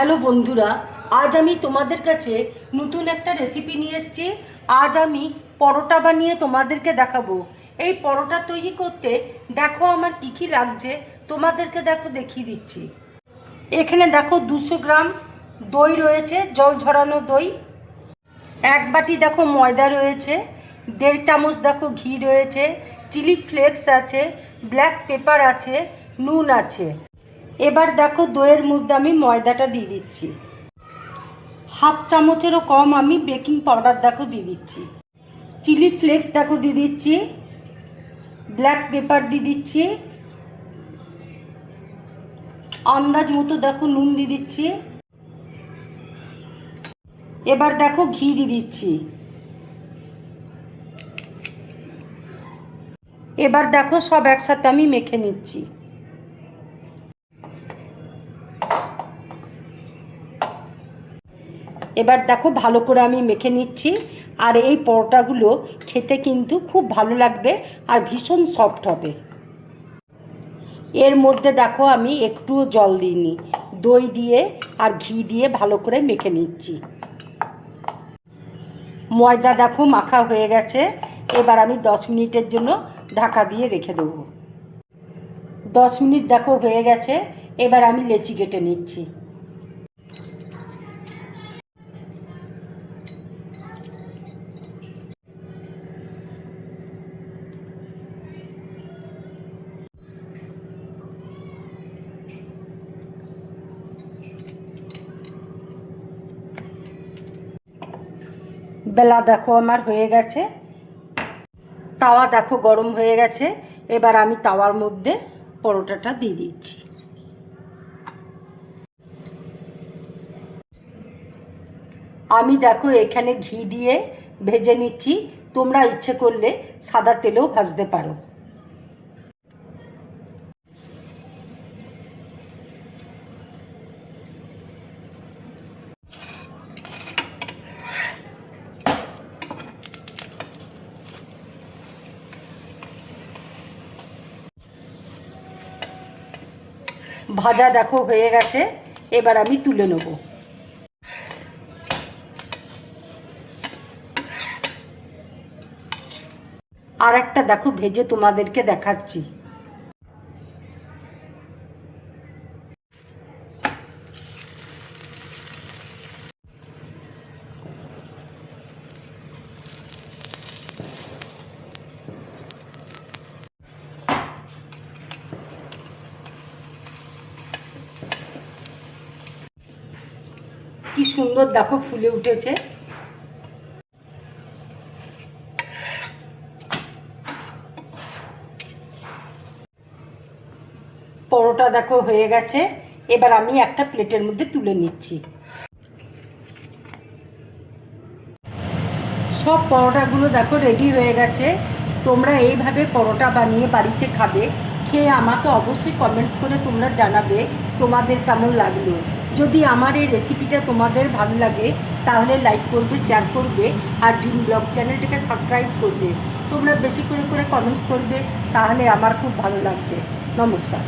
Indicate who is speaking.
Speaker 1: Hello বন্ধুরা, আজ আমি তোমাদের কাছে নতুন একটা রেসিপি নিয়ে এসেছি। আজ আমি পরোটা বানিয়ে তোমাদেরকে দেখাবো। এই পরোটা তৈরি করতে দেখো আমার কী কী লাগছে, তোমাদেরকে দেখিয়ে দিচ্ছি। এখানে দেখো 200 গ্রাম দই রয়েছে, জল ঝরানো দই। 1 বাটি দেখো ময়দা রয়েছে, 1.5 চামচ দেখো ঘি রয়েছে, চিলি ফ্লেক্স আছে, ব্ল্যাক পেপার আছে, নুন আছে। এবার দেখো দইয়ের মধ্যে আমি ময়দাটা দিয়ে দিচ্ছি। 1/2 চামচেরও কম আমি বেকিং পাউডার দেখো দিয়ে দিচ্ছি। চিলি ফ্লেক্স দেখো দিয়ে দিচ্ছি, ব্ল্যাক পেপার দিয়ে দিচ্ছি, আন্দাজ মতো দেখো নুন দিয়ে দিচ্ছি। এবার দেখো ঘি দিয়ে দিচ্ছি। এবার দেখো সব একসাথে আমি মেখে নিচ্ছি। এবার দেখো ভালো করে আমি মেখে নিচ্ছি। আর এই পরোটাগুলো খেতে কিন্তু খুব ভালো লাগবে আর ভীষণ সফট হবে। এর মধ্যে দেখো আমি একটুও জল দিইনি, দই দিয়ে আর ঘি দিয়ে ভালো করে মেখে নিচ্ছি। ময়দা দেখো মাখা হয়ে গেছে। এবার আমি 10 মিনিটের জন্য ঢাকা দিয়ে রেখে দেবো। 10 মিনিট দেখো হয়ে গেছে। এবার আমি লেচি কেটে নিচ্ছি। বেলা দেখো আমার হয়ে গেছে। তাওয়া দেখো গরম হয়ে গেছে। এবার আমি তাওয়ার মধ্যে পরোটাটা দিয়ে দিচ্ছি। আমি দেখো এখানে ঘি দিয়ে ভেজে নিচ্ছি। তোমরা ইচ্ছে করলে সাদা তেলেও ভাজতে পারো। ভাজা দেখো হয়ে গেছে। এবার আমি তুলে নেব। আর একটা দেখো ভেজে তোমাদেরকে দেখাচ্ছি। কি সুন্দর দেখো ফুলে উঠেছে। পরোটা দেখো হয়ে গেছে। এবার আমি একটা প্লেটের মধ্যে তুলে নিচ্ছি। সব পরোটাগুলো দেখো রেডি হয়ে গেছে। তোমরা এইভাবে পরোটা বানিয়ে বাড়িতে খাবে। খেয়ে আমাকে অবশ্যই কমেন্টস করে তোমরা জানাবে তোমাদের কেমন লাগলো। যদি আমার এই রেসিপিটা তোমাদের ভালো লাগে তাহলে লাইক করবে, শেয়ার করবে আর ড্রিম ব্লগ চ্যানেলটাকে সাবস্ক্রাইব করবে। তোমরা বেশি করে কমেন্টস করবে, তাহলে আমার খুব ভালো লাগবে। নমস্কার।